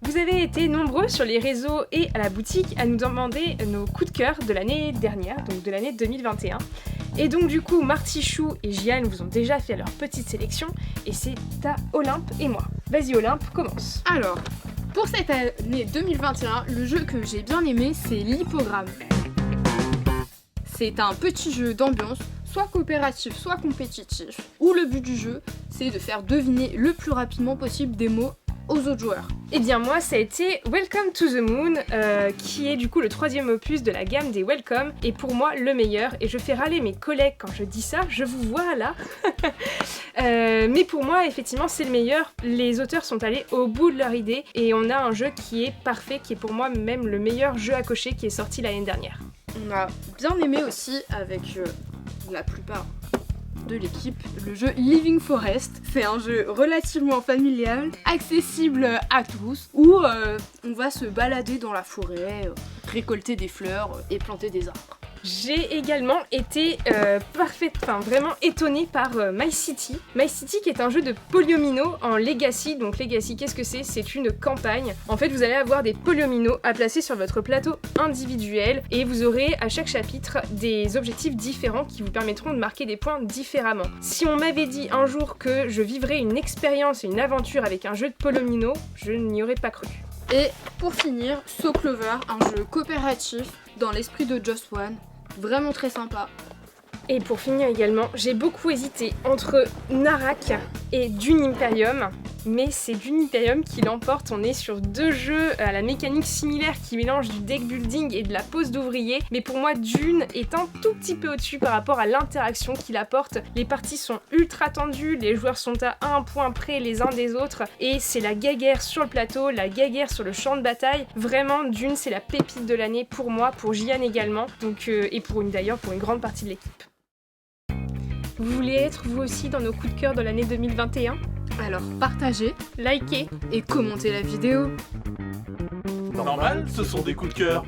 Vous avez été nombreux sur les réseaux et à la boutique à nous demander nos coups de cœur de l'année dernière, donc de l'année 2021. Et donc du coup, Martichou et Jian vous ont déjà fait leur petite sélection et c'est à Olympe et moi. Vas-y Olympe, commence. Alors, pour cette année 2021, le jeu que j'ai bien aimé, c'est l'Hippogramme. C'est un petit jeu d'ambiance, soit coopératif, soit compétitif, où le but du jeu, c'est de faire deviner le plus rapidement possible des mots aux autres joueurs. Eh bien moi ça a été Welcome to the Moon, qui est du coup le 3e opus de la gamme des Welcome, et pour moi le meilleur, et je fais râler mes collègues quand je dis ça, je vous vois là. Mais pour moi effectivement c'est le meilleur, les auteurs sont allés au bout de leur idée, et on a un jeu qui est parfait, qui est pour moi même le meilleur jeu à cocher qui est sorti l'année dernière. On a bien aimé aussi, avec la plupart de l'équipe, le jeu Living Forest. C'est un jeu relativement familial, accessible à tous, où on va se balader dans la forêt, récolter des fleurs et planter des arbres. J'ai également été vraiment étonnée par My City. My City qui est un jeu de polyomino en Legacy. Donc Legacy, qu'est-ce que c'est ? C'est une campagne. En fait, vous allez avoir des polyomino à placer sur votre plateau individuel et vous aurez à chaque chapitre des objectifs différents qui vous permettront de marquer des points différemment. Si on m'avait dit un jour que je vivrais une expérience et une aventure avec un jeu de polyomino, je n'y aurais pas cru. Et pour finir, So Clover, un jeu coopératif dans l'esprit de Just One. Vraiment très sympa. Et pour finir également, j'ai beaucoup hésité entre Narak et Dune Imperium, mais c'est Dune Imperium qui l'emporte. On est sur deux jeux à la mécanique similaire qui mélangent du deck building et de la pose d'ouvrier, mais pour moi Dune est un tout petit peu au-dessus par rapport à l'interaction qu'il apporte. Les parties sont ultra tendues, les joueurs sont à un point près les uns des autres, et c'est la guéguerre sur le plateau, la guéguerre sur le champ de bataille. Vraiment, Dune c'est la pépite de l'année pour moi, pour Jian également, donc, et pour une grande partie de l'équipe. Vous voulez être vous aussi dans nos coups de cœur de l'année 2021 ? Alors partagez, likez et commentez la vidéo. Normal, ce sont des coups de cœur.